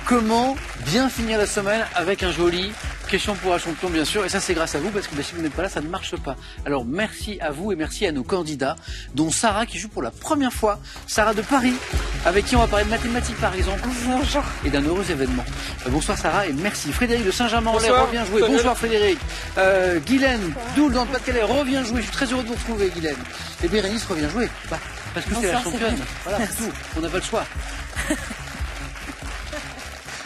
Comment bien finir la semaine avec un joli question pour un champion, bien sûr. Et ça, c'est grâce à vous, parce que si vous n'êtes pas là, ça ne marche pas. Alors, merci à vous et merci à nos candidats, dont Sarah, qui joue pour la première fois. Sarah de Paris, avec qui on va parler de mathématiques, par exemple. Bonjour. Et d'un heureux événement. Bonsoir Sarah et merci. Frédéric de Saint-Germain-en-Laye revient jouer. Bonsoir Frédéric. Guylaine Doul dans le Pas-de-Calais revient jouer. Je suis très heureux de vous retrouver, Guylaine. Et Bérénice revient jouer. Bah, parce que c'est la championne. Voilà, c'est tout. On n'a pas le choix.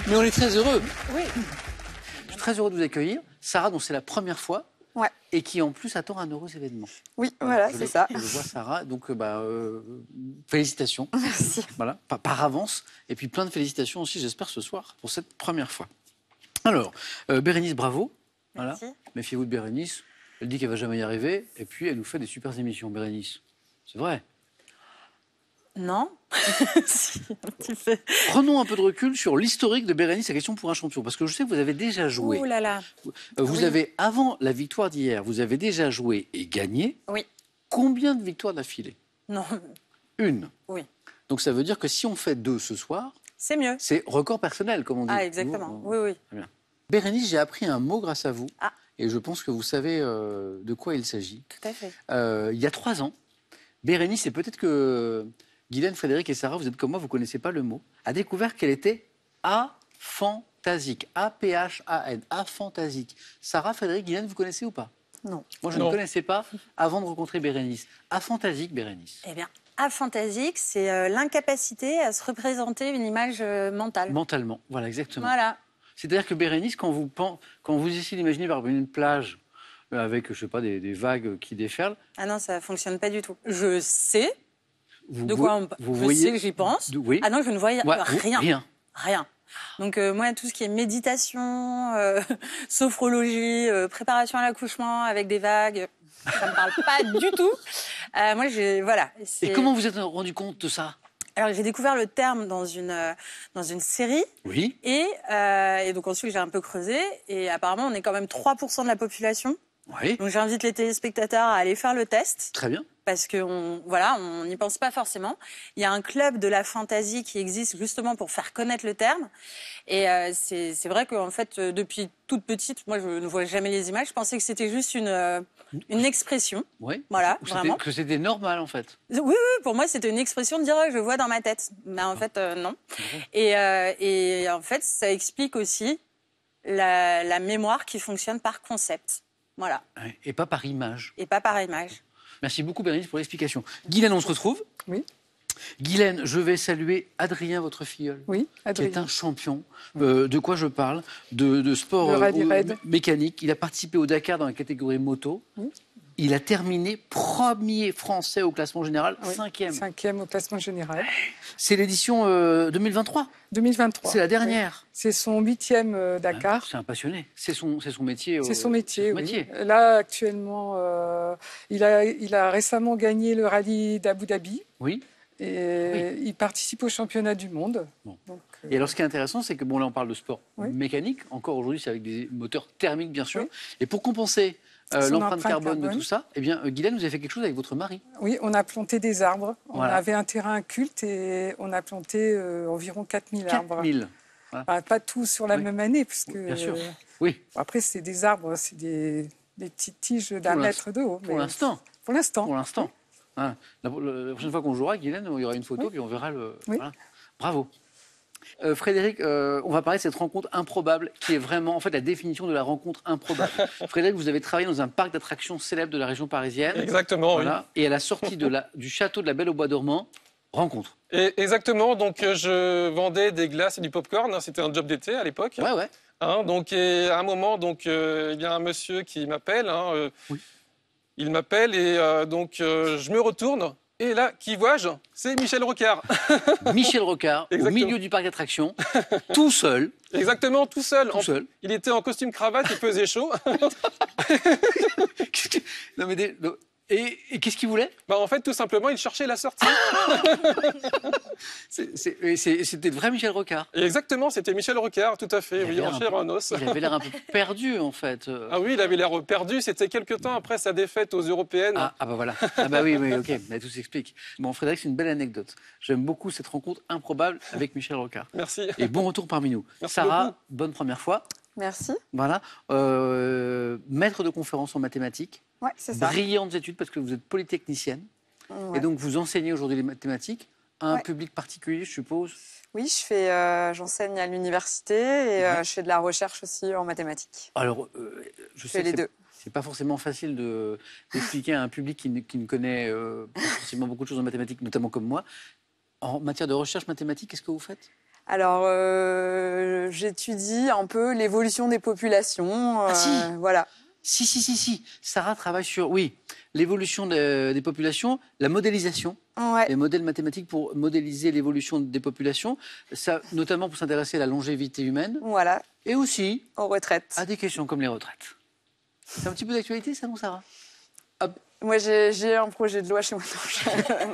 Mais on est très heureux. Oui. Je suis très heureux de vous accueillir. Sarah, dont c'est la première fois. Ouais. Et qui en plus attend un heureux événement. Oui, voilà, c'est ça. Je vois Sarah, donc félicitations. Merci. Voilà, par avance. Et puis plein de félicitations aussi, j'espère, ce soir, pour cette première fois. Alors, Bérénice, bravo. Voilà. Merci. Méfiez-vous de Bérénice. Elle dit qu'elle ne va jamais y arriver. Et puis, elle nous fait des super émissions, Bérénice. C'est vrai. Non. Si, un petit peu. Prenons un peu de recul sur l'historique de Bérénice, la question pour un champion. Parce que je sais que vous avez déjà joué. Ouh là là. Vous Oui. avez, avant la victoire d'hier, vous avez déjà joué et gagné. Oui. Combien de victoires d'affilée? Non. Une. Oui. Donc ça veut dire que si on fait 2 ce soir, C'est mieux. c'est record personnel, comme on dit. Ah, exactement. Oui, oui. Très bien. Bérénice, j'ai appris un mot grâce à vous. Ah. Et je pense que vous savez de quoi il s'agit. Tout à fait. Il y a 3 ans, Bérénice, et peut-être que Guylaine, Frédéric et Sarah, vous êtes comme moi, vous ne connaissez pas le mot, a découvert qu'elle était aphantasique. A-P-H-A-N. Aphantasique. Sarah, Frédéric, Guylaine, vous connaissez ou pas? Non. Moi, je ne connaissais pas avant de rencontrer Bérénice. Aphantasique, Bérénice. Eh bien, aphantasique, c'est l'incapacité à se représenter une image mentale. Mentalement, voilà, exactement. Voilà. C'est-à-dire que Bérénice, quand vous essayez d'imaginer par exemple une plage avec, je sais pas, des vagues qui déferlent. Ah non, ça fonctionne pas du tout. Je sais de Vous quoi on vous je voyez sais que j'y pense. Oui. Ah non, je ne vois Ouais, rien. Rien. Rien. Donc moi, tout ce qui est méditation, sophrologie, préparation à l'accouchement avec des vagues, ça me parle pas du tout. Moi, voilà. Et comment vous êtes rendu compte de ça? Alors, j'ai découvert le terme dans une série. Oui. Et donc ensuite, j'ai un peu creusé. Et apparemment, on est quand même 3% de la population. Oui. Donc j'invite les téléspectateurs à aller faire le test. Très bien. Parce qu'on n'y pense pas forcément. Il y a un club de la fantaisie qui existe justement pour faire connaître le terme. Et c'est vrai qu'en fait, depuis toute petite, moi, je ne vois jamais les images. Je pensais que c'était juste une expression. Oui. Voilà, vraiment. Que c'était normal, en fait. Oui, oui, pour moi, c'était une expression de dire je vois dans ma tête. Mais en fait, non. Et en fait, ça explique aussi la mémoire qui fonctionne par concept. Voilà. Et pas par image. Et pas par image. Merci beaucoup, Bérénice, pour l'explication. Guylaine, on se retrouve? Oui. Guylaine, je vais saluer Adrien, votre filleul. Oui, Adrien. Qui est un champion. De quoi je parle? De sport mécanique. Il a participé au Dakar dans la catégorie moto. Oui. Il a terminé premier français au classement général, Oui, 5e. 5e au classement général. C'est l'édition 2023. 2023. C'est la dernière. Oui. C'est son 8e Dakar. C'est un passionné. C'est son métier. C'est son métier, oui. Là, actuellement, il a récemment gagné le rallye d'Abu Dhabi. Oui. Et il participe au championnat du monde. Bon. Donc, et alors, ce qui est intéressant, c'est que, bon, là, on parle de sport mécanique. Encore aujourd'hui, c'est avec des moteurs thermiques, bien sûr. Oui. Et pour compenser l'empreinte carbone de tout ça, eh bien, Guylaine, vous avez fait quelque chose avec votre mari. Oui, on a planté des arbres. Voilà. On avait un terrain culte et on a planté environ 4000 arbres. 4000. Voilà. Enfin, pas tous sur la même année, parce que... Bien sûr. Oui. Après, c'est des arbres, c'est des petites tiges d'1 mètre de haut. Pour l'instant. Pour l'instant. Pour l'instant. Hein. La prochaine fois qu'on jouera, Guylaine, il y aura une photo, puis on verra le... Oui. Voilà. Bravo. Frédéric, on va parler de cette rencontre improbable qui est vraiment en fait la définition de la rencontre improbable. Frédéric, vous avez travaillé dans un parc d'attractions célèbre de la région parisienne. Exactement, voilà. Oui. Et à la sortie du château de la Belle au Bois dormant, rencontre. Et exactement, donc je vendais des glaces et du popcorn, hein, c'était un job d'été à l'époque. Ouais, ouais. Hein, donc et à un moment, donc il y a un monsieur qui m'appelle. Hein, oui. Il m'appelle et donc je me retourne. Et là, qui vois-je? C'est Michel Rocard. Michel Rocard, au milieu du parc d'attractions, tout seul. Exactement, tout seul. Tout seul. Il était en costume cravate, il faisait chaud. Non, mais Et qu'est-ce qu'il voulait? Bah, en fait, tout simplement, il cherchait la sortie. C'était le vrai Michel Rocard. Et exactement, c'était Michel Rocard, tout à fait, Il oui, avait en chair et en os. Il avait l'air un peu perdu, en fait. Ah oui, il avait l'air perdu, c'était quelques temps après sa défaite aux Européennes. Ah bah voilà. Ah bah oui, ok, mais tout s'explique. Bon, Frédéric, c'est une belle anecdote. J'aime beaucoup cette rencontre improbable avec Michel Rocard. Merci. Et bon retour parmi nous. Merci Sarah, beaucoup. bonne première fois. Merci. Voilà. Maître de conférences en mathématiques. Ouais, c'est ça. Brillantes études parce que vous êtes polytechnicienne. Ouais. Et donc vous enseignez aujourd'hui les mathématiques à un Ouais. public particulier, je suppose. Oui, j'enseigne à l'université et je fais de la recherche aussi en mathématiques. Alors, je Je sais fais les que deux. c'est pas forcément facile d'expliquer à un public qui ne connaît pas forcément beaucoup de choses en mathématiques, notamment comme moi. En matière de recherche mathématique, qu'est-ce que vous faites? Alors, j'étudie un peu l'évolution des populations. Ah, si. Voilà. Si. Sarah travaille sur, oui, l'évolution des populations, la modélisation, Ouais. les modèles mathématiques pour modéliser l'évolution des populations, ça, notamment pour s'intéresser à la longévité humaine, Voilà, et aussi aux retraites. à des questions comme les retraites. C'est un petit peu d'actualité, ça, non, Sarah? Moi, j'ai un projet de loi chez moi.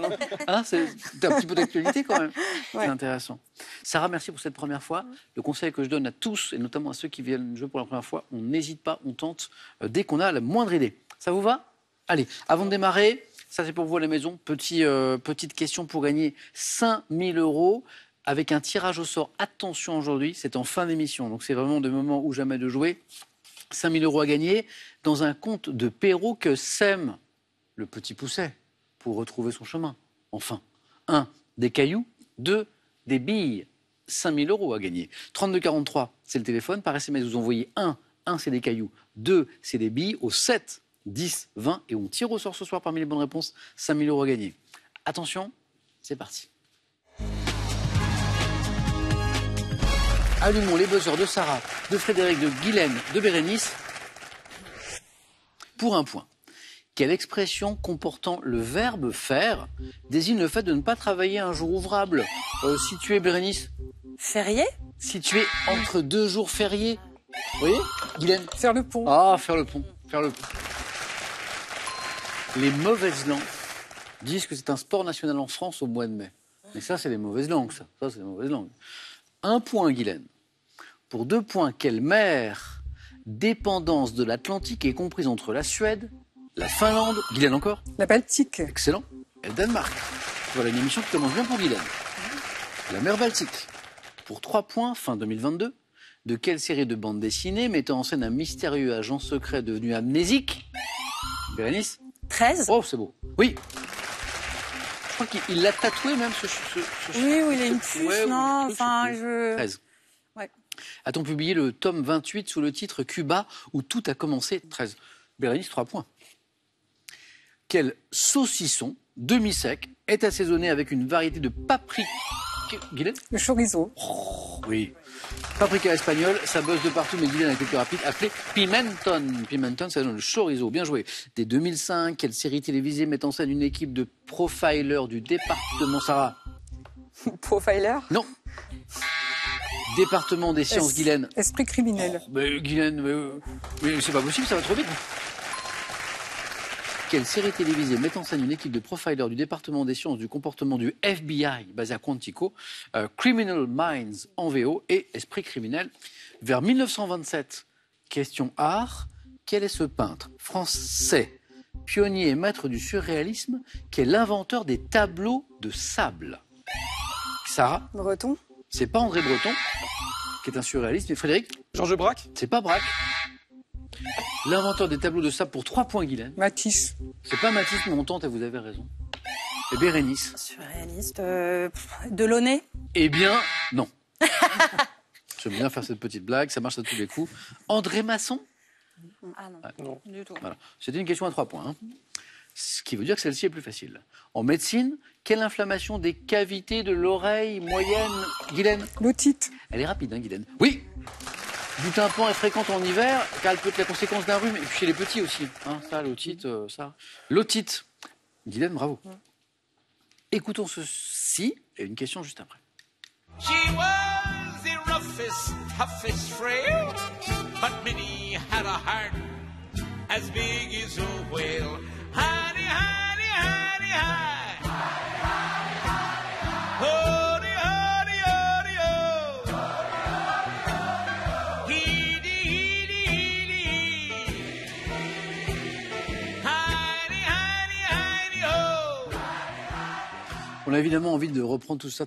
Non. Hein, c'est un petit peu d'actualité quand même. Ouais. C'est intéressant. Sarah, merci pour cette première fois. Le conseil que je donne à tous, et notamment à ceux qui viennent jouer pour la première fois, on n'hésite pas, on tente dès qu'on a la moindre idée. Ça vous va? Allez, avant de démarrer, ça c'est pour vous à la maison, petite question pour gagner 5 000 € avec un tirage au sort. Attention aujourd'hui, c'est en fin d'émission, donc c'est vraiment le moment ou jamais de jouer. 5 000 € à gagner dans un conte de Perrault que sème le petit Pousset pour retrouver son chemin. Enfin, 1, des cailloux, 2, des billes. 5 000 € à gagner. 3243, c'est le téléphone. Par SMS, vous envoyez 1, c'est des cailloux, 2, c'est des billes, au 7, 10, 20. Et on tire au sort ce soir parmi les bonnes réponses. 5 000 € à gagner. Attention, c'est parti. Allumons les buzzers de Sarah, de Frédéric, de Guylaine, de Bérénice. Pour un point. Quelle expression comportant le verbe faire désigne le fait de ne pas travailler un jour ouvrable? Situé, Bérénice, Férié? situé entre 2 jours fériés. Vous voyez, Guylaine? Faire le pont. Ah, faire le pont. Les mauvaises langues disent que c'est un sport national en France au mois de mai. Mais ça, c'est les mauvaises langues, ça. Ça, c'est les mauvaises langues. 1 point, Guylaine. Pour 2 points, quelle mer, dépendance de l'Atlantique, est comprise entre la Suède, la Finlande, Guylaine encore? La Baltique. Excellent. Et le Danemark. Voilà une émission qui commence bien pour Guylaine. La mer Baltique. Pour 3 points, fin 2022. De quelle série de bandes dessinées mettant en scène un mystérieux agent secret devenu amnésique? Bérénice? 13? Oh, c'est beau. Oui. Je crois qu'il l'a tatoué même, ce Oui, il a une puce, Ouais, non? ou quelque chose, Enfin, je sais plus. 13. Ouais. A-t-on publié le tome 28 sous le titre Cuba, où tout a commencé? 13. Bérénice, 3 points. Quel saucisson demi-sec est assaisonné avec une variété de paprika? Guylaine? Le chorizo. Oui. Paprika espagnole, ça buzz de partout, mais Guylaine a été plus rapide. Appelé pimenton. Pimenton, ça donne le chorizo. Bien joué. Dès 2005, quelle série télévisée met en scène une équipe de profilers du département, Sarah? Profiler. Non. Département des sciences, Guylaine. Esprit criminel. Mais Guylaine, mais c'est pas possible, ça va trop vite. Quelle série télévisée met en scène une équipe de profilers du département des sciences du comportement du FBI, basé à Quantico, Criminal Minds en VO et Esprit criminel. Vers 1927, question art, quel est ce peintre français, pionnier et maître du surréalisme, qui est l'inventeur des tableaux de sable? Sarah? Breton. C'est pas André Breton, qui est un surréaliste, mais Frédéric? Georges Braque? C'est pas Braque. L'inventeur des tableaux de sable pour 3 points, Guylaine. Matisse. C'est pas Matisse, mais on tente et vous avez raison. Et Bérénice? Surréaliste. Delaunay? Eh bien, non. J'aime bien faire cette petite blague, ça marche à tous les coups. André Masson? Ah non, Non. du tout. Voilà. C'était une question à 3 points. Hein. Ce qui veut dire que celle-ci est plus facile. En médecine, quelle inflammation des cavités de l'oreille moyenne, Guylaine? L'otite. Elle est rapide, hein, Guylaine? Oui. Du tympan est fréquente en hiver, car elle peut être la conséquence d'un rhume, et puis chez les petits aussi. Hein, ça, l'otite, ça. L'otite. Guylaine, bravo. Écoutons ceci, et une question juste après. She was the roughest, toughest frail, but Minnie had a heart as big as a whale. And honey, honey, hi. Honey, honey, honey, oh. Heedy, heedy, heedy, hee. Honey, honey, honey, oh. On a évidemment envie de reprendre tout ça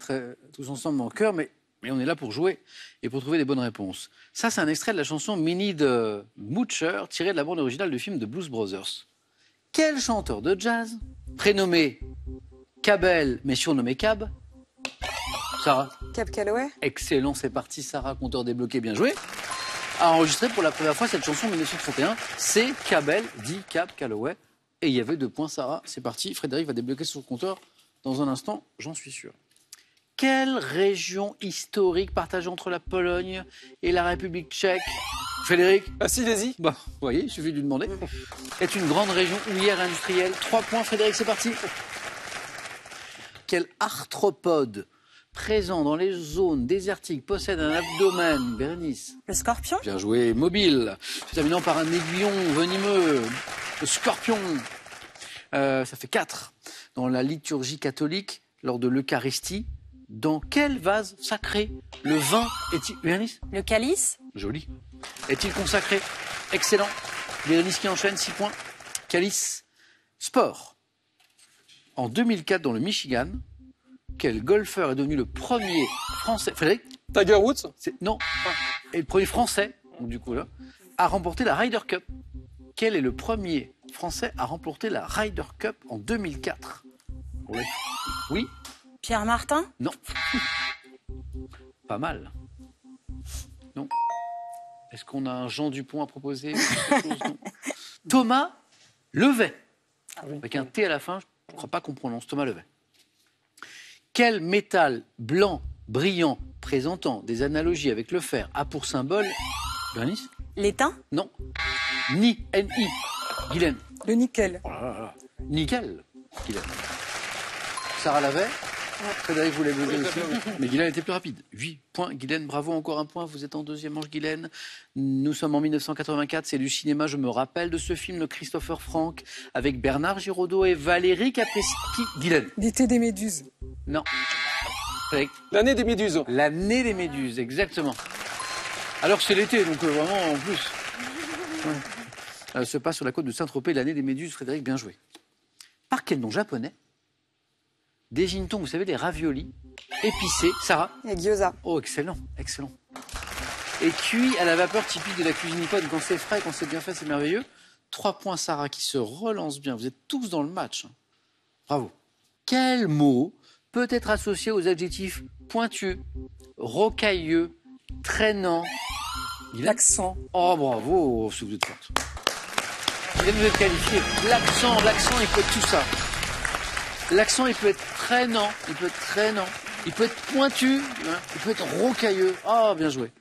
tous ensemble en chœur, mais on est là pour jouer et pour trouver des bonnes réponses. Ça, c'est un extrait de la chanson Minnie de Moocher, tiré de la bande originale du film de Blues Brothers. Quel chanteur de jazz, prénommé Cabell, mais surnommé Cab? Sarah. Cab Calloway. Excellent, c'est parti, Sarah, compteur débloqué, bien joué. A enregistré pour la première fois cette chanson en 1931, c'est Cabell, dit Cab Calloway. Et il y avait 2 points, Sarah, c'est parti. Frédéric va débloquer son compteur dans un instant, j'en suis sûr. Quelle région historique partagée entre la Pologne et la République tchèque, Frédéric? Ah, Silésie. Bah, vous voyez, il suffit de lui demander. Est une grande région houillère industrielle. 3 points, Frédéric, c'est parti. Quel arthropode présent dans les zones désertiques possède un abdomen, Bérénice? Le scorpion? Bien joué, mobile, se terminant par un aiguillon venimeux, le scorpion. Ça fait 4. Dans la liturgie catholique, lors de l'Eucharistie, dans quel vase sacré le vin est-il... Bérénice? Le calice? Joli. Est-il consacré? Excellent. Bérénice qui enchaîne, 6 points. Calice. Sport. En 2004, dans le Michigan, quel golfeur est devenu le premier français... Frédéric? Tiger Woods. Non. Et le premier français, donc du coup là, à remporter la Ryder Cup. Quel est le premier français à remporter la Ryder Cup en 2004? Oui? Pierre Martin? Non. Pas mal. Non. Est-ce qu'on a un Jean Dupont à proposer? Non. Thomas Levet. Avec un T à la fin, je ne crois pas qu'on prononce Thomas Levet. Quel métal blanc brillant présentant des analogies avec le fer a pour symbole... Bernice? L'étain? Non. Ni, N-I. Guylaine? Le nickel. Oh là là là. Nickel. Guylaine. Sarah l'avait. Frédéric voulait bloquer aussi. Mais Guylaine était plus rapide. 8 points. Guylaine, bravo, encore un point. Vous êtes en deuxième manche, Guylaine. Nous sommes en 1984. C'est du cinéma. Je me rappelle de ce film de Christopher Frank avec Bernard Giraudot et Valérie Caprisky. Guylaine? L'été des méduses. Non. Frédéric? L'année des Méduses. L'année des Méduses, exactement. Alors que c'est l'été, donc vraiment en plus. Ouais. Se passe sur la côte de Saint-Tropez, l'année des Méduses. Frédéric, bien joué. Par quel nom japonais désigne-t-on, vous savez, les raviolis épicés? Sarah? Et gyoza. Oh, excellent, excellent. Et cuit à la vapeur typique de la cuisine nippone. Quand c'est frais, quand c'est bien fait, c'est merveilleux. 3 points, Sarah, qui se relance bien. Vous êtes tous dans le match. Bravo. Quel mot peut être associé aux adjectifs pointu, rocailleux, traînant? L'accent. Oh, bravo, si vous êtes forte. Vous êtes qualifié. L'accent, il peut être tout ça. L'accent, il peut être traînant, il peut être pointu, hein, il peut être rocailleux. Ah, bien joué.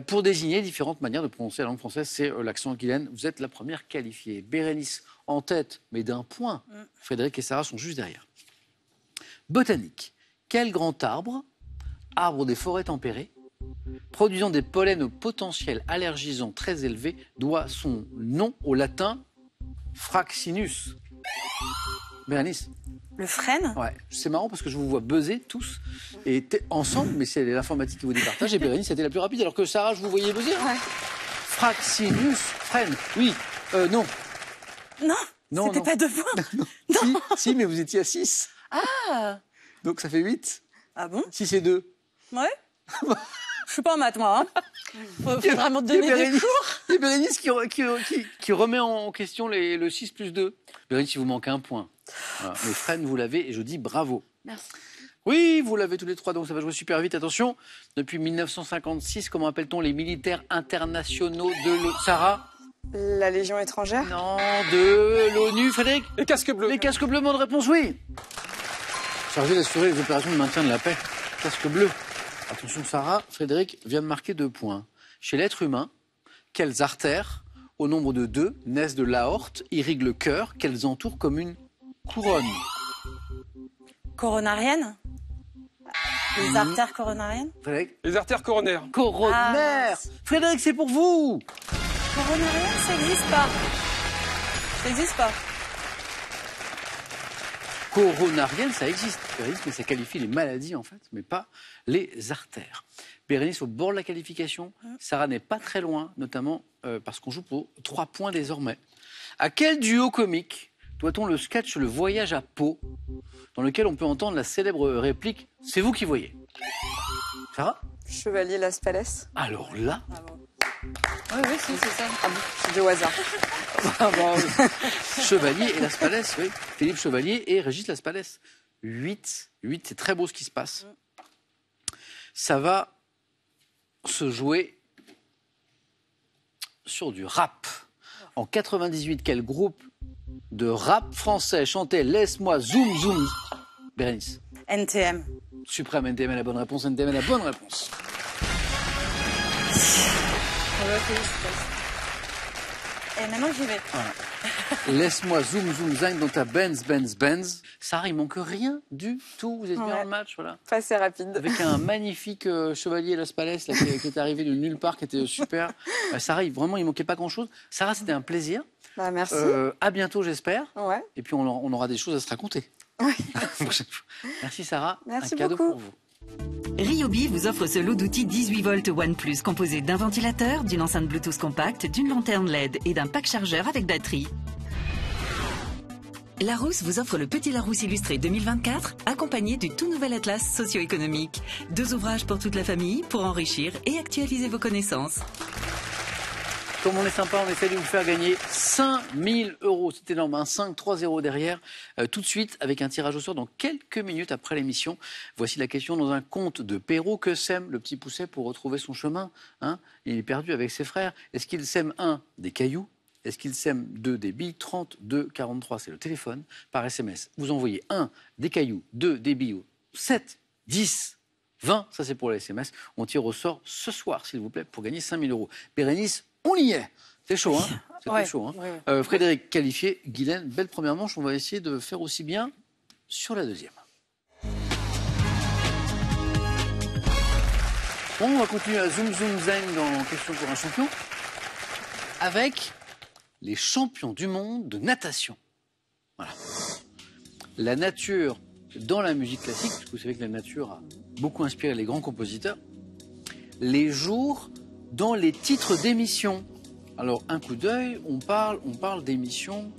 Pour désigner différentes manières de prononcer la langue française, c'est l'accent. Guylaine, vous êtes la première qualifiée. Bérénice en tête, mais d'un point. Frédéric et Sarah sont juste derrière. Botanique. Quel grand arbre, arbre des forêts tempérées, produisant des pollens au potentiel allergisant très élevé, doit son nom au latin Fraxinus? Bérénice? Le frêne? Ouais, c'est marrant parce que je vous vois buzzer tous et ensemble, mais c'est l'informatique qui vous départage. Et Bérénice était la plus rapide, alors que Sarah, je vous voyais buzzer. Ouais. Fraxinus, frêne. Oui, non. Non, c'était pas 2 points. Non. Si, mais vous étiez à 6. Ah. Donc ça fait 8. Ah bon? 6 et 2. Ouais. Je suis pas en maths, moi. Hein. Faudra me donner des cours. Il y a Bérénice qui remet en question le 6 plus 2. Bérénice, il vous manque un point. Voilà. Mais Fresne, vous l'avez et je dis bravo. Merci. Oui, vous l'avez tous les trois, donc ça va jouer super vite. Attention, depuis 1956, comment appelle-t-on les militaires internationaux de Sarah? La Légion étrangère? Non, de l'ONU, Frédéric? Les casques bleus. Les casques bleus, bonne réponse, oui. Chargé d'assurer les opérations de maintien de la paix. Casque bleu. Attention, Sarah, Frédéric vient de marquer 2 points. Chez l'être humain, quelles artères, au nombre de 2, naissent de l'aorte, irriguent le cœur, qu'elles entourent comme une couronne? Coronarienne? Les artères coronariennes? Frédéric? Les artères coronaires. Coronaire. Ah. Frédéric, c'est pour vous. Coronarienne, ça n'existe pas. Ça n'existe pas. coronarienne, ça existe, Bérénice, mais ça qualifie les maladies, en fait, mais pas les artères. Bérénice, au bord de la qualification, Sarah n'est pas très loin, notamment parce qu'on joue pour 3 points désormais. À quel duo comique doit-on le sketch Le Voyage à Pau, dans lequel on peut entendre la célèbre réplique « C'est vous qui voyez ». Sarah? Chevalier Las Palais. Alors là, Oui, oui, si, c'est ça. Ah bon, c'est au hasard. Chevalier et Las Palais, oui. Philippe Chevalier et Régis Las Palais. 8, c'est très beau ce qui se passe. Ça va se jouer sur du rap. En 98, quel groupe de rap français chantait Laisse-moi zoom zoom? Bérénice. NTM. Suprême, NTM est la bonne réponse. NTM est la bonne réponse. Et maintenant, j'y vais. Laisse-moi zoom zoom zang dans ta Benz Benz Benz. Sarah, il manque rien du tout. Vous êtes bien Ouais. dans le match, voilà. Pas assez rapide. Avec un magnifique chevalier Las Palais là, qui est arrivé de nulle part, qui était super. Sarah, vraiment, il manquait pas grand-chose. Sarah, c'était un plaisir. Bah, merci. À bientôt, j'espère. Ouais. Et puis, on aura des choses à se raconter. Oui. Prochaine fois. Merci, Sarah. Merci un cadeau beaucoup. pour vous. Ryobi vous offre ce lot d'outils 18 volts OnePlus composé d'un ventilateur, d'une enceinte Bluetooth compacte, d'une lanterne LED et d'un pack chargeur avec batterie. Larousse vous offre le Petit Larousse illustré 2024, accompagné du tout nouvel atlas socio-économique. 2 ouvrages pour toute la famille, pour enrichir et actualiser vos connaissances. Comme on est sympa, on essaie de vous faire gagner 5 000 €. C'est énorme, un 5-3-0 derrière. Tout de suite, avec un tirage au sort dans quelques minutes après l'émission. Voici la question dans un conte de Perrault. Que sème le petit Pousset pour retrouver son chemin, hein? Il est perdu avec ses frères. Est-ce qu'il sème 1, des cailloux? Est-ce qu'il sème 2, des billes? 32 43, c'est le téléphone. Par SMS, vous envoyez 1, des cailloux, 2, des billes, 7, 10, 20. Ça, c'est pour les SMS. On tire au sort ce soir, s'il vous plaît, pour gagner 5 000 €. Bérénice, on y est. C'est chaud, hein? C'était Ouais, chaud, hein? ouais. Frédéric qualifié, Guylaine, belle première manche. On va essayer de faire aussi bien sur la deuxième. Bon, on va continuer à zoom zoom zang dans Question pour un champion avec les champions du monde de natation. Voilà. La nature dans la musique classique, parce que vous savez que la nature a beaucoup inspiré les grands compositeurs. Les jours dans les titres d'émissions. Alors, un coup d'œil, on parle d'émissions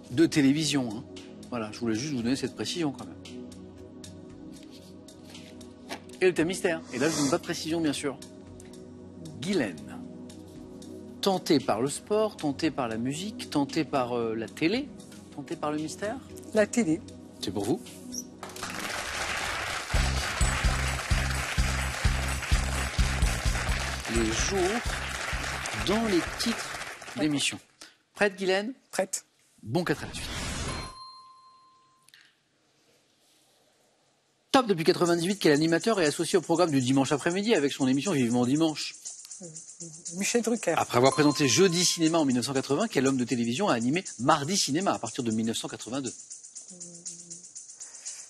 de télévision, hein. Voilà, je voulais juste vous donner cette précision quand même. Et le thème mystère. Et là, je ne donne pas de précision, bien sûr. Guylaine, tentée par le sport, tentée par la musique, tentée par la télé, tentée par le mystère. La télé. C'est pour vous. Les jours dans les titres d'émissions. Prête, Guylaine? Prête. Bon 4 à la suite. Top depuis 98, quel animateur est associé au programme du dimanche après-midi avec son émission Vivement Dimanche? Michel Drucker. Après avoir présenté Jeudi Cinéma en 1980, quel homme de télévision a animé Mardi Cinéma à partir de 1982?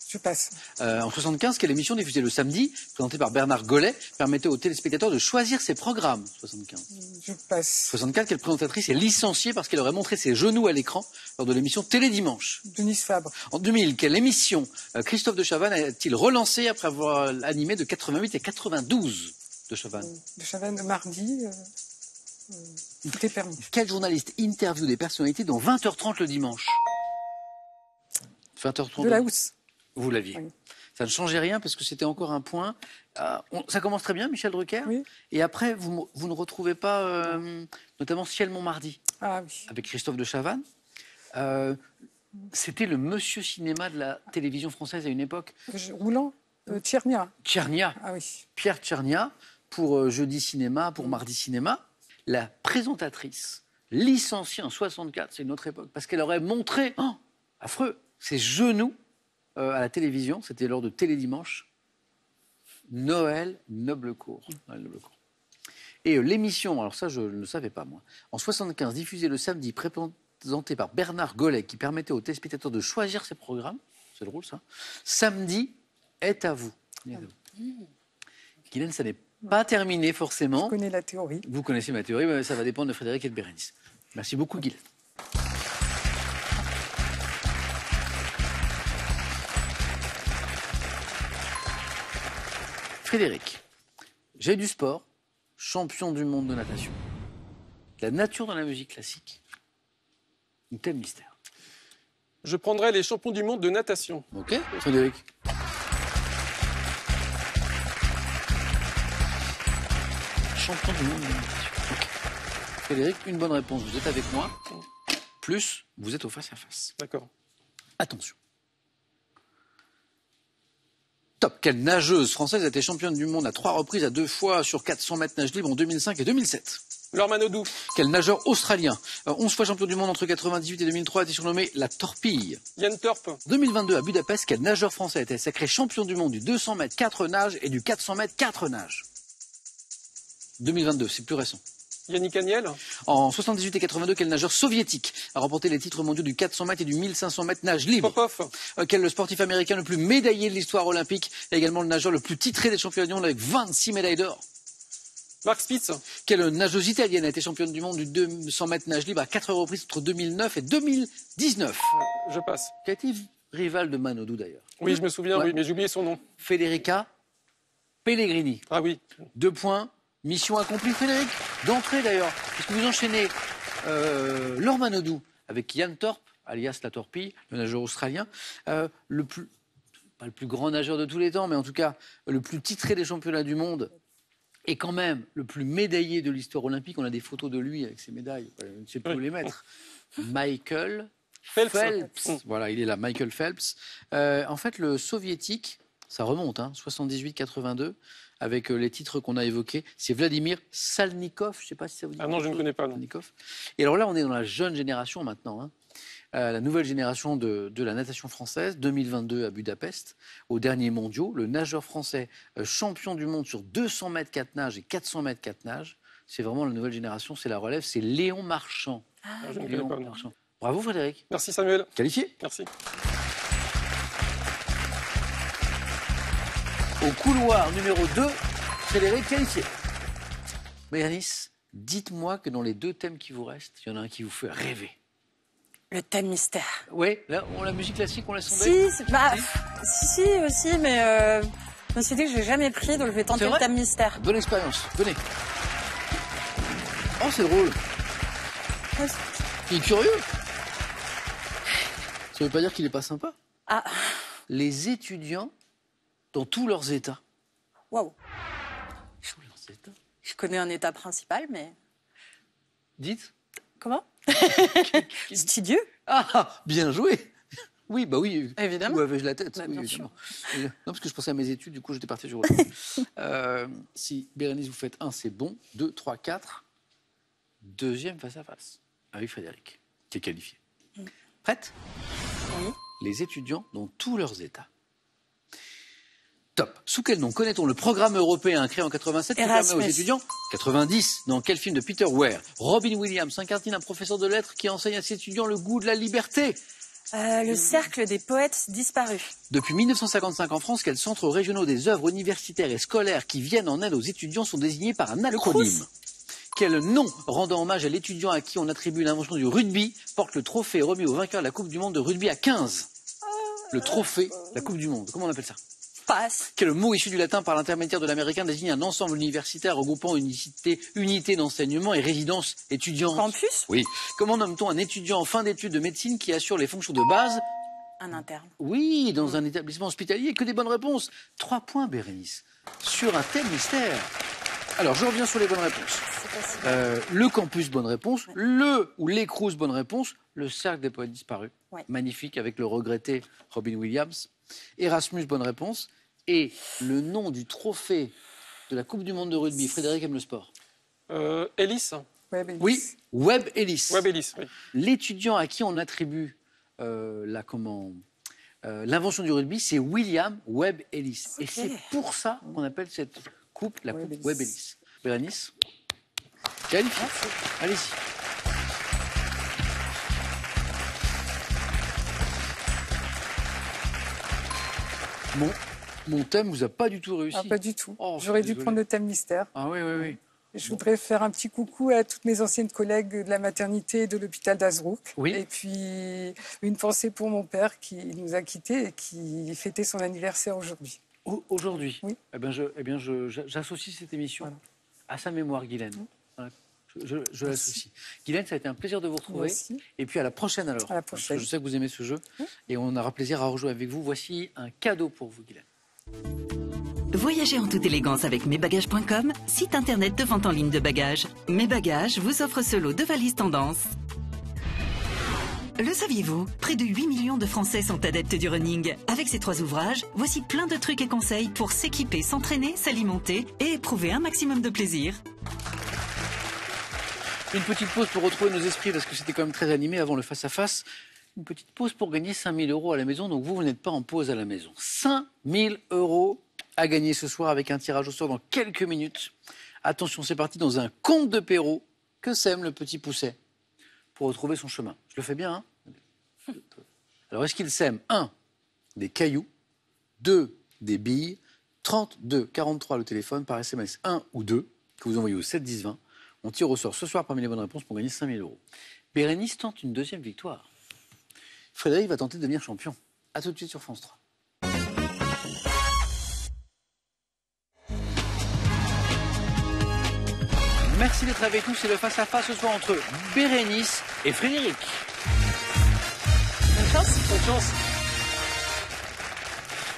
Je passe. En 75, quelle émission diffusée le samedi, présentée par Bernard Gollet, permettait aux téléspectateurs de choisir ses programmes? 75. Je passe. 64, quelle présentatrice est licenciée parce qu'elle aurait montré ses genoux à l'écran lors de l'émission Télé Dimanche? Denis Fabre. En 2000, quelle émission Christophe de Chavannes a-t-il relancé après avoir animé de 88 à 92 de Chavannes? De Chavannes, mardi. Tout est permis. Quel journaliste interview des personnalités dans 20h30 le dimanche? 20h30. De la Housse. Vous l'aviez. Oui. Ça ne changeait rien parce que c'était encore un point. Ça commence très bien, Michel Drucker. Oui. Et après, vous ne retrouvez pas notamment Ciel Montmardi Ah oui. avec Christophe de Chavannes. C'était le monsieur cinéma de la télévision française à une époque. Roulant. Tchernia. Tchernia, Ah oui. Pierre Tchernia, pour Jeudi Cinéma, pour Mardi Cinéma. La présentatrice, licenciée en 64, c'est une autre époque, parce qu'elle aurait montré, affreux, ses genoux à la télévision. C'était lors de Télé Dimanche. Noël Noblecourt. Et l'émission, alors ça je ne le savais pas moi, en 75, diffusée le samedi, présentée par Bernard Gollet, qui permettait aux téléspectateurs de choisir ses programmes. C'est drôle ça. Samedi est à vous. Guylaine, ça n'est pas terminé forcément. Je connais la théorie. Vous connaissez ma théorie, mais ça va dépendre de Frédéric et de Bérénice. Merci beaucoup, Guylaine. Frédéric, j'ai du sport, champion du monde de natation. La nature dans la musique classique. Ou thème mystère. Je prendrai les champions du monde de natation. Ok, Frédéric. Champion du monde de natation. Ok. Frédéric, une bonne réponse. Vous êtes avec moi. Plus, vous êtes au face-à-face. D'accord. Attention. Top. Quelle nageuse française a été championne du monde à 3 reprises, à 2 fois sur 400 mètres nage libre en 2005 et 2007? Laure Manodou. Quel nageur australien, 11 fois champion du monde entre 98 et 2003, a été surnommé la torpille? Yann Torp. 2022 à Budapest, quel nageur français a été sacré champion du monde du 200 mètres 4 nages et du 400 mètres 4 nages? 2022, c'est plus récent. Yannick Agnel. En 78 et 82, quel nageur soviétique a remporté les titres mondiaux du 400 mètres et du 1500 mètres nage libre? Popov. Quel sportif américain le plus médaillé de l'histoire olympique, et également le nageur le plus titré des championnats du monde avec 26 médailles d'or? Marc Spitz. Quelle nageuse italienne a été championne du monde du 200 mètres nage libre à 4 reprises entre 2009 et 2019? Je passe. Qui a été rivale de Manodou d'ailleurs. Oui, je me souviens, Ouais. oui, mais j'ai oublié son nom. Federica Pellegrini. Ah oui. 2 points. Mission accomplie, Frédéric. D'entrée d'ailleurs, puisque vous enchaînez Laure Manodou avec Yann Torp, alias la torpille, le nageur australien, pas le plus grand nageur de tous les temps, mais en tout cas le plus titré des championnats du monde. Et quand même, le plus médaillé de l'histoire olympique, on a des photos de lui avec ses médailles, je ne sais plus où les mettre. Michael Phelps. Voilà, il est là, Michael Phelps. En fait, le soviétique, ça remonte, 78-82, avec les titres qu'on a évoqués. C'est Vladimir Salnikov, je ne sais pas si ça vous dit. Ah non, je ne connais pas. Non. Salnikov. Et alors là, on est dans la jeune génération maintenant, la nouvelle génération de la natation française, 2022 à Budapest, aux derniers mondiaux. Le nageur français champion du monde sur 200 mètres 4 nages et 400 mètres 4 nages. C'est vraiment la nouvelle génération, c'est la relève, c'est Léon Marchand. Je ne connais Léon pas. Non. Marchand. Bravo Frédéric. Merci Samuel. Qualifié. Merci. Au couloir numéro 2, Frédéric qualifié. Bérénice, dites-moi que dans les 2 thèmes qui vous restent, il y en a un qui vous fait rêver. Le thème mystère. Oui, là, la musique classique, on laisse tomber. Si aussi, mais je me suis dit que je n'ai jamais pris, donc je vais tenter C'est le vrai thème mystère. Bonne expérience, venez. Oh, c'est drôle. Il est curieux. Ça veut pas dire qu'il est pas sympa. Ah, Les étudiants, dans tous leurs états. waouh. Tous leurs états. Je connais un état principal, mais... Dites. Comment Studieux. Ah, bien joué. Oui, bah oui. Évidemment. Où avais-je la tête? Bah, Oui, bien évidemment. Non, parce que je pensais à mes études, du coup, j'étais parti sur si Bérénice, vous faites 1, c'est bon. 2, 3, 4. Deuxième face à face. Avec Frédéric, qui est qualifié. Prête? Oui. Les étudiants dans tous leurs états. Top. Sous quel nom connaît-on le programme européen créé en 87 qui permet aux Erasmus. étudiants 90. Dans quel film de Peter Weir Robin Williams incarne un professeur de lettres qui enseigne à ses étudiants le goût de la liberté? Le cercle des poètes disparus. Depuis 1955 en France, quels centres régionaux des œuvres universitaires et scolaires qui viennent en aide aux étudiants sont désignés par un acronyme? Quel nom, rendant hommage à l'étudiant à qui on attribue l'invention du rugby, porte le trophée remis au vainqueur de la Coupe du Monde de rugby à 15? Le trophée, la Coupe du Monde, comment on appelle ça? Passe. Quel mot issu du latin par l'intermédiaire de l'américain désigne un ensemble universitaire regroupant unité d'enseignement et résidence étudiante? Campus. Oui. Comment nomme-t-on un étudiant en fin d'études de médecine qui assure les fonctions de base? Un interne. Oui, dans un établissement hospitalier. Que des bonnes réponses. 3 points, Bérénice. Sur un thème mystère. Alors, je reviens sur les bonnes réponses. C'est facile. Le campus, bonne réponse. Le ou les Crous, bonne réponse. Le cercle des poètes disparus. Ouais. Magnifique, avec le regretté Robin Williams. Erasmus, bonne réponse. Et le nom du trophée de la Coupe du Monde de rugby. Frédéric aime le sport. Ellis. Ouais, ben, Oui, Webb Ellis. Webb Ellis, oui. L'étudiant à qui on attribue l'invention du rugby, c'est William Webb Ellis. Et c'est pour ça qu'on appelle cette coupe la coupe Webb Webb Ellis. Bérénice, qualifié. Allez-y. Mon thème vous a pas du tout réussi. Ah, pas du tout. Oh, J'aurais dû désolé. prendre le thème mystère. Ah oui, oui, oui. Je voudrais faire un petit coucou à toutes mes anciennes collègues de la maternité et de l'hôpital d'Azrouk. Oui. Et puis une pensée pour mon père qui nous a quittés et qui fêtait son anniversaire aujourd'hui. Aujourd'hui, Oui. j'associe cette émission Voilà. à sa mémoire, Guylaine. Voilà. Je l'associe. Guylaine, ça a été un plaisir de vous Moi retrouver. aussi. Et puis à la prochaine alors. À la Parce que prochaine. je sais que vous aimez ce jeu. Et on aura plaisir à rejouer avec vous. Voici un cadeau pour vous, Guylaine. Voyagez en toute élégance avec mesbagages.com, site internet de vente en ligne de bagages. Mes Bagages vous offre ce lot de valises tendance. Le saviez-vous? Près de 8 millions de Français sont adeptes du running. Avec ces 3 ouvrages, voici plein de trucs et conseils pour s'équiper, s'entraîner, s'alimenter et éprouver un maximum de plaisir. Une petite pause pour retrouver nos esprits parce que c'était quand même très animé avant le face-à-face. Une petite pause pour gagner 5 000 € à la maison. Donc vous n'êtes pas en pause à la maison. 5 000 € à gagner ce soir avec un tirage au sort dans quelques minutes. Attention, c'est parti dans un conte de Perrault. Que sème le petit Pousset pour retrouver son chemin? Je le fais bien, hein? Alors, est-ce qu'il sème 1. Des cailloux, 2. Des billes, 32 43 le téléphone par SMS 1 ou 2 que vous envoyez au 7 10 20. On tire au sort ce soir parmi les bonnes réponses pour gagner 5 000 €. Bérénice tente une deuxième victoire. Frédéric va tenter de devenir champion. A tout de suite sur France 3. Merci d'être avec nous. C'est le face-à-face ce soir entre Bérénice et Frédéric. Bonne chance. Bonne chance.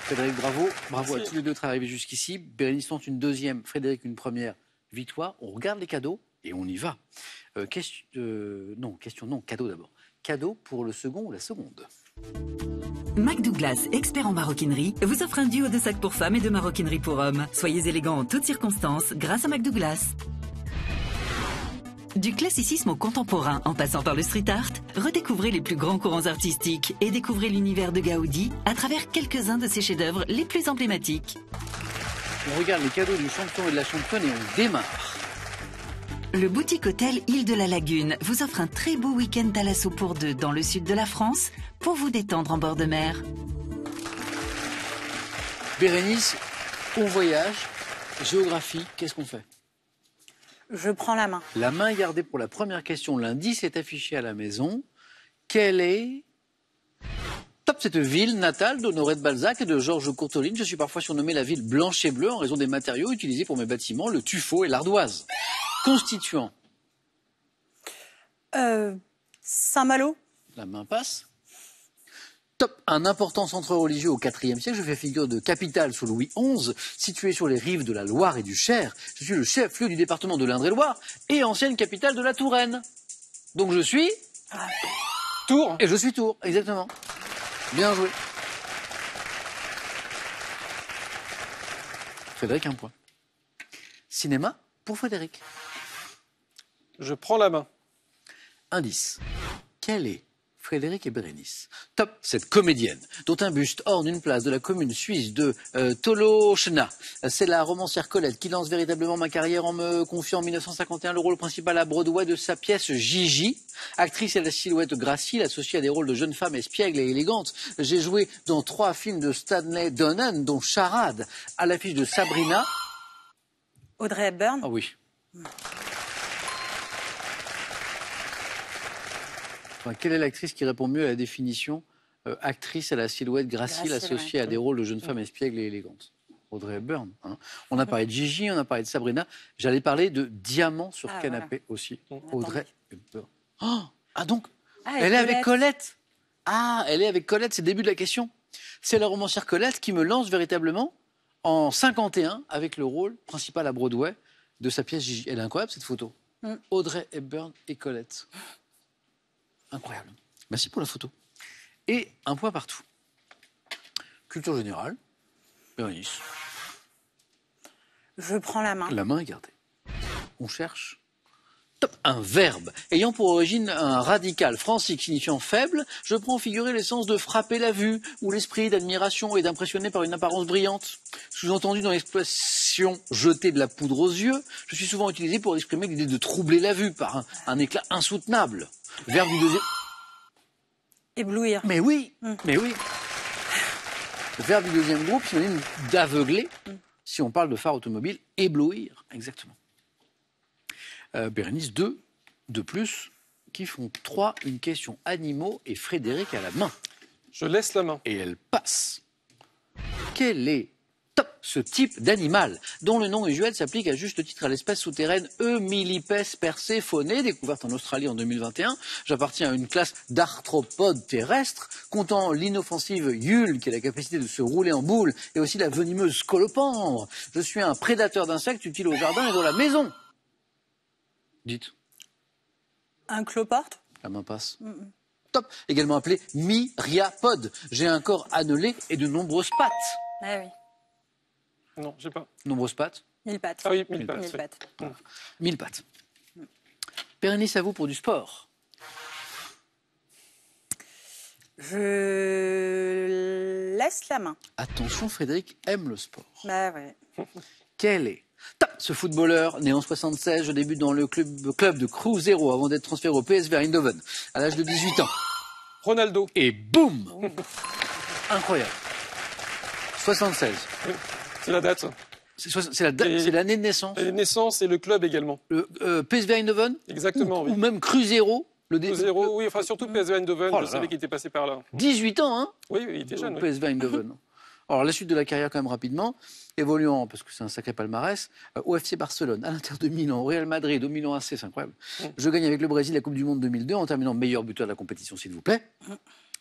Frédéric, bravo. Bravo Merci. à tous les deux d'être arrivés jusqu'ici. Bérénice tente une deuxième, Frédéric une première victoire. On regarde les cadeaux et on y va. Cadeau d'abord. Cadeau pour le second ou la seconde. Mac Douglas, expert en maroquinerie, vous offre un duo de sacs pour femmes et de maroquinerie pour hommes. Soyez élégants en toutes circonstances grâce à Mac Douglas. Du classicisme au contemporain, en passant par le street art, redécouvrez les plus grands courants artistiques et découvrez l'univers de Gaudi à travers quelques-uns de ses chefs-d'œuvre les plus emblématiques. On regarde les cadeaux du champion et de la championne et on démarre. Le boutique hôtel Île de la Lagune vous offre un très beau week-end Thalasso pour 2 dans le sud de la France pour vous détendre en bord de mer. Bérénice, on voyage, géographie, qu'est-ce qu'on fait? Je prends la main. La main gardée pour la première question. L'indice est affiché à la maison. Quelle est top cette ville natale d'Honoré de Balzac et de Georges Courteline? Je suis parfois surnommé la ville blanche et bleue en raison des matériaux utilisés pour mes bâtiments, le tuffeau et l'ardoise. Constituant. Saint-Malo. La main passe. Top, un important centre religieux au IVe siècle. Je fais figure de capitale sous Louis XI, situé sur les rives de la Loire et du Cher. Je suis le chef-lieu du département de l'Indre-et-Loire et ancienne capitale de la Touraine. Donc je suis Tours. et je suis Tours, exactement. Bien joué. Frédéric, un point. Cinéma pour Frédéric. Je prends la main. Indice. Quelle est Frédéric et Bérénice? Top, cette comédienne, dont un buste orne une place de la commune suisse de Tolochna. C'est la romancière Colette qui lance véritablement ma carrière en me confiant en 1951 le rôle principal à Broadway de sa pièce Gigi. Actrice à la silhouette gracile, associée à des rôles de jeunes femmes espiègles et élégantes. J'ai joué dans 3 films de Stanley Donen, dont Charade, à l'affiche de Sabrina. Audrey Hepburn. Ah oui. Enfin, quelle est l'actrice qui répond mieux à la définition actrice à la silhouette gracile Gracile, associée ouais. à des rôles de jeunes femmes espiègles et élégantes? Audrey Hepburn. Hein. On a parlé de Gigi, on a parlé de Sabrina. J'allais parler de Diamant sur Ah, canapé aussi. Attendez. Audrey Hepburn. Oh, ah donc, Ah, elle est avec Colette. Ah, elle est avec Colette, c'est le début de la question. C'est la romancière Colette qui me lance véritablement en 51 avec le rôle principal à Broadway de sa pièce Gigi. Elle est incroyable cette photo. Mm. Audrey Hepburn et Colette. Incroyable. Merci pour la photo. Et un point partout. Culture générale. Bérénice. Je prends la main. La main est gardée. On cherche. Top. Un verbe ayant pour origine un radical francique signifiant faible. Je prends figurer l'essence de frapper la vue ou l'esprit d'admiration et d'impressionner par une apparence brillante. Sous-entendu dans l'expression jeter de la poudre aux yeux, je suis souvent utilisé pour exprimer l'idée de troubler la vue par un éclat insoutenable. Verbe du deuxième. Éblouir. Mais oui, mais oui. Le verbe du deuxième groupe, synonyme d'aveugler, si on parle de phare automobile, éblouir, exactement. Bérénice, 2 de plus, qui font 3, une question animaux et Frédéric à la main. Je laisse la main. Et elle passe. Quelle est Top. Ce type d'animal, dont le nom usuel s'applique à juste titre à l'espèce souterraine Eumillipes perséphonée, découverte en Australie en 2021. J'appartiens à une classe d'arthropodes terrestres, comptant l'inoffensive Yule, qui a la capacité de se rouler en boule, et aussi la venimeuse scolopendre. Je suis un prédateur d'insectes utile au jardin et dans la maison. Dites. Un cloporte? La main passe. Top. Également appelé myriapode. J'ai un corps annelé et de nombreuses pattes. Ah oui. Non, j'ai pas. Nombreuses pattes. 1000 pattes. Ah oui, 1000 pattes. 1000 oui. pattes. 1000 pattes. Bérénice, à vous pour du sport. Je laisse la main. Attention, Frédéric aime le sport. Bah ouais. Quel est ce footballeur, né en 76, je débute dans le club de Cruzeiro avant d'être transféré au PSV Eindhoven à l'âge de 18 ans. Ronaldo. Et boum. Incroyable. 76. C'est la date. C'est l'année de naissance. Et naissance et le club également. Le PSV Eindhoven Exactement, oui. ou même Cruzeiro. Cruzeiro, oui, enfin surtout PSV Eindhoven, Oh là je savais là. qu'il était passé par là. 18 ans, hein, Oui, oui, il était jeune. au Oui. PSV Eindhoven. Alors, la suite de la carrière, quand même, rapidement, évoluant, parce que c'est un sacré palmarès, au FC Barcelone, à l'Inter de Milan, au Real Madrid, au Milan AC, c'est incroyable. Je gagne avec le Brésil la Coupe du Monde 2002 en terminant meilleur buteur de la compétition, s'il vous plaît.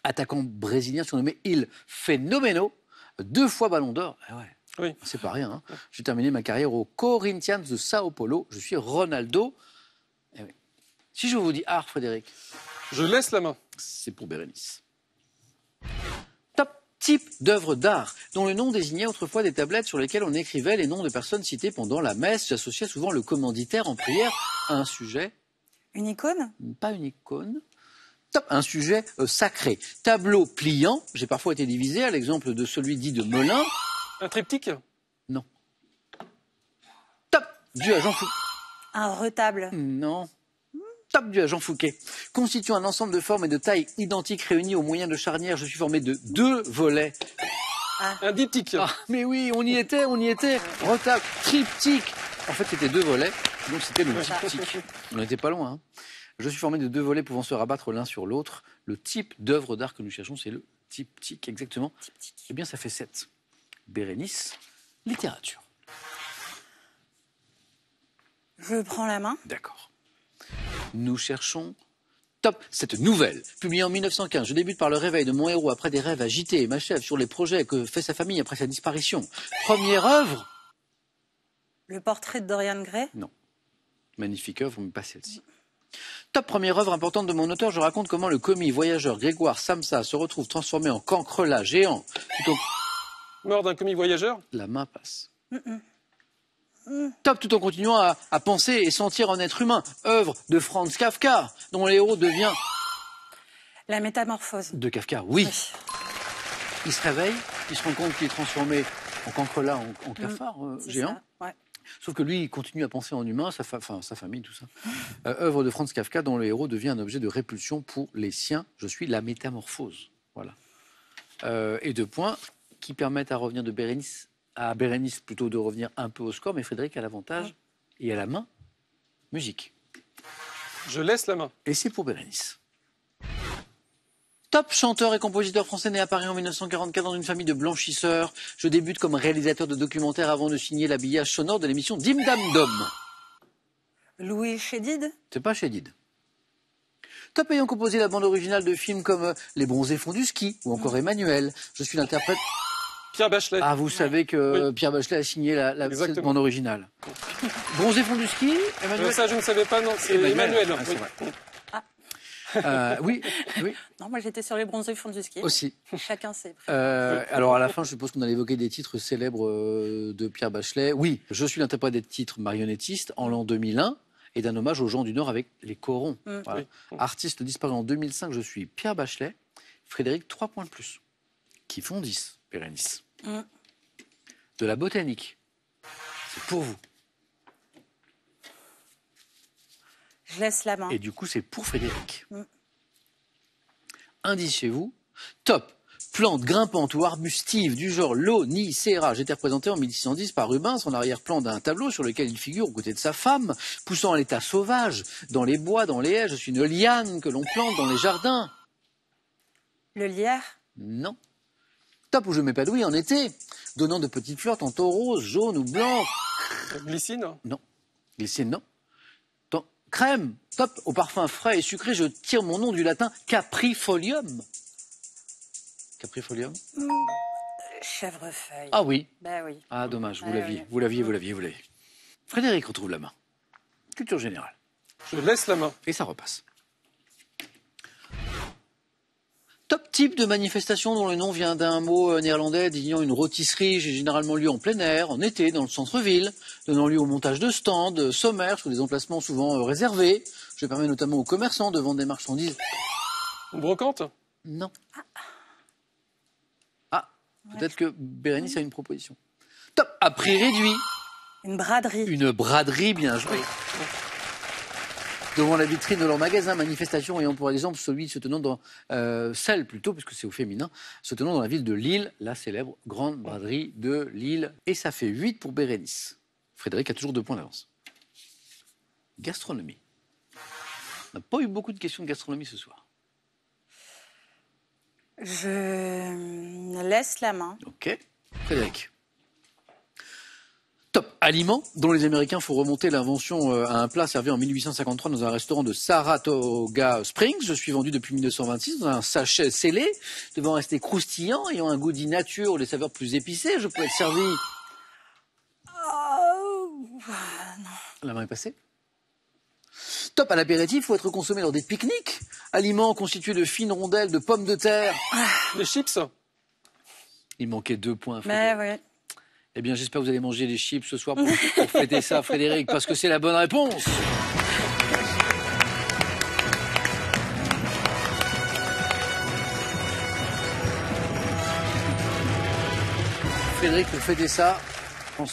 Attaquant brésilien surnommé Il Fenomeno, 2 fois Ballon d'Or. Ah ouais. Oui. C'est pas rien. Hein. J'ai terminé ma carrière au Corinthians de Sao Paulo. Je suis Ronaldo. Eh oui. Si je vous dis art, Frédéric, Je laisse la main. c'est pour Bérénice. Top type d'œuvre d'art, dont le nom désignait autrefois des tablettes sur lesquelles on écrivait les noms de personnes citées pendant la messe. J'associais souvent le commanditaire en prière à un sujet, Une icône? pas une icône. Top, un sujet sacré. Tableau pliant, j'ai parfois été divisé, à l'exemple de celui dit de Melun. Un triptyque. Non. Top, dû à Jean Fouquet. Un retable? Non. Top, dû à Jean Fouquet. Constituant un ensemble de formes et de tailles identiques réunies au moyen de charnières, je suis formé de 2 volets. Un diptyque. Ah, mais oui, on y était. Retable, triptyque. En fait, c'était 2 volets, donc c'était le triptyque. On n'était pas loin. Hein. Je suis formé de 2 volets pouvant se rabattre l'un sur l'autre. Le type d'œuvre d'art que nous cherchons, c'est le triptyque, exactement. Eh bien, ça fait 7. Bérénice, littérature. Je prends la main. D'accord. Nous cherchons top cette nouvelle. Publiée en 1915, je débute par le réveil de mon héros après des rêves agités et m'achève sur les projets que fait sa famille après sa disparition. Première œuvre. Le portrait de Dorian Gray? Magnifique œuvre, mais pas celle-ci. Top première œuvre importante de mon auteur, je raconte comment le commis voyageur Grégoire Samsa se retrouve transformé en cancrelat géant. Tout Mort d'un commis voyageur. La main passe. Top tout en continuant à penser et sentir en être humain. Œuvre de Franz Kafka, dont le héros devient... La métamorphose. De Kafka, oui. Il se réveille, il se rend compte qu'il est transformé en cancrelat, en cafard C'est géant. ça, ouais. Sauf que lui, il continue à penser en humain, sa famille, tout ça. Œuvre de Franz Kafka, dont le héros devient un objet de répulsion pour les siens. Je suis la métamorphose. Voilà. Et 2 points qui permettent à revenir de Bérénice, à Bérénice plutôt de revenir un peu au score, mais Frédéric a l'avantage et à la main, musique. Je laisse la main. Et c'est pour Bérénice. Top chanteur et compositeur français né à Paris en 1944 dans une famille de blanchisseurs. Je débute comme réalisateur de documentaires avant de signer l'habillage sonore de l'émission Dim Dam Dom. Louis Chédid? C'est pas Chédid. Top ayant composé la bande originale de films comme Les Bronzés font du ski ou encore Emmanuel. Je suis l'interprète. Pierre Bachelet. Ah, vous savez que Oui. Pierre Bachelet a signé cette Exactement. bande originale. Bronzés font du ski, Emmanuel. Ça, je ne savais pas, non. C'est Emmanuel. Ah, c'est Oui. vrai. Oui, oui, Non, moi j'étais sur les bronzés fond du ski. aussi. Chacun ses. Alors à la fin, je suppose qu'on allait évoquer des titres célèbres de Pierre Bachelet. Oui, je suis l'interprète des titres marionnettiste en l'an 2001 et d'un hommage aux gens du Nord avec les corons. Voilà. Oui. Artiste disparu en 2005, je suis Pierre Bachelet. Frédéric, 3 points de plus. Qui font 10, Bérénice. De la botanique. C'est pour vous. Je laisse la main. Et du coup, c'est pour Frédéric. Indice chez vous. Top. Plante grimpante ou arbustive du genre Lonicera. J'étais représenté en 1610 par Rubens en arrière-plan d'un tableau sur lequel il figure aux côtés de sa femme, poussant à l'état sauvage, dans les bois, dans les haies. Je suis une liane que l'on plante dans les jardins. Le lierre? Non. Top où je m'épanouis en été, donnant de petites fleurs tantôt roses, jaunes ou blancs. Glycine. Non. Glycine, non. Crème, top, au parfum frais et sucré, je tire mon nom du latin caprifolium. Caprifolium? Chèvrefeuille. Ah oui. Ben oui. Ah dommage, vous Ah, l'aviez, oui. vous l'aviez. Frédéric retrouve la main. Culture générale. Je laisse la main. Et ça repasse. Top type de manifestation dont le nom vient d'un mot néerlandais désignant une rôtisserie, j'ai généralement lieu en plein air, en été, dans le centre-ville, donnant lieu au montage de stands, sommaires, sur des emplacements souvent réservés. Je permets notamment aux commerçants de vendre des marchandises. Une brocante. Non. Ah, peut-être que Bérénice a une proposition. Top, à prix réduit. Une braderie. Une braderie, bien jouée. Devant la vitrine de leur magasin, manifestation ayant pour exemple celui se tenant dans celle plutôt, puisque c'est au féminin, se tenant dans la ville de Lille, la célèbre grande braderie de Lille. Et ça fait 8 pour Bérénice. Frédéric a toujours 2 points d'avance. Gastronomie. On n'a pas eu beaucoup de questions de gastronomie ce soir. Je laisse la main. Ok. Frédéric. Top. Aliments dont les Américains font remonter l'invention à un plat servi en 1853 dans un restaurant de Saratoga Springs. Je suis vendu depuis 1926 dans un sachet scellé, devant rester croustillant, ayant un goût dit nature ou les saveurs plus épicées. Je peux être servi... La main est passée. Top à l'apéritif, faut être consommé lors des pique-niques. Aliments constitués de fines rondelles de pommes de terre. Les chips. Il manquait 2 points. Mais Frédéric. oui. Eh bien, j'espère que vous allez manger des chips ce soir pour fêter ça, Frédéric, parce que c'est la bonne réponse. Frédéric, pour fêter ça, on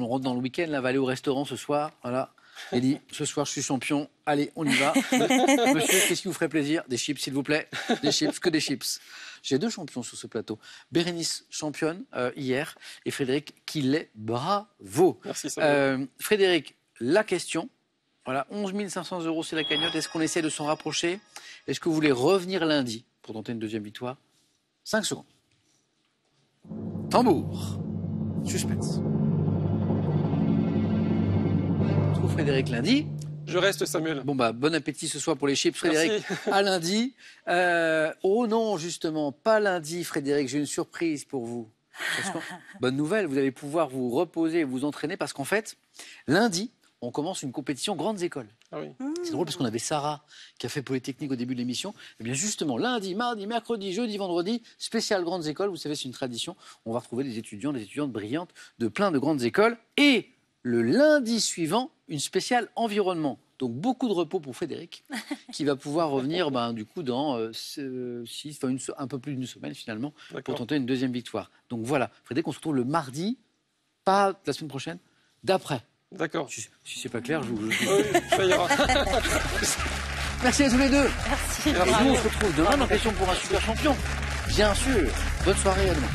rentre dans le week-end, là, on va aller au restaurant ce soir. Voilà. Il dit, ce soir, je suis champion. Allez, on y va. Monsieur, qu'est-ce qui vous ferait plaisir? Des chips, s'il vous plaît. Des chips, que des chips. J'ai 2 champions sur ce plateau. Bérénice, championne hier, et Frédéric, qui l'est. Bravo. Merci, Samuel. Frédéric, la question. Voilà, 11 500 €, c'est la cagnotte. Est-ce qu'on essaie de s'en rapprocher? Est-ce que vous voulez revenir lundi pour tenter une 2e victoire? 5 secondes. Tambour. Suspense. On trouve Frédéric lundi. Je reste, Samuel. Bon bah bon appétit ce soir pour les chips, Frédéric. Merci. À lundi. Oh non, justement, pas lundi, Frédéric. J'ai une surprise pour vous. Bonne nouvelle, vous allez pouvoir vous reposer et vous entraîner parce qu'en fait, lundi, on commence une compétition grandes écoles. Ah oui. C'est drôle parce qu'on avait Sarah qui a fait Polytechnique au début de l'émission. Et bien justement, lundi, mardi, mercredi, jeudi, vendredi, spécial grandes écoles. Vous savez, c'est une tradition. On va retrouver des étudiants, des étudiantes brillantes de plein de grandes écoles. Et le lundi suivant, une spéciale environnement. Donc beaucoup de repos pour Frédéric, qui va pouvoir revenir du coup dans un peu plus d'une semaine finalement, pour D'accord. tenter une 2e victoire. Donc voilà, Frédéric, on se retrouve le mardi, pas la semaine prochaine, d'après. D'accord. Si c'est pas clair, je vous... Oui, ça ira. Merci à tous les deux. Merci. Et nous, on se retrouve demain dans Question pour un super champion. Bien sûr. Bonne soirée, à demain.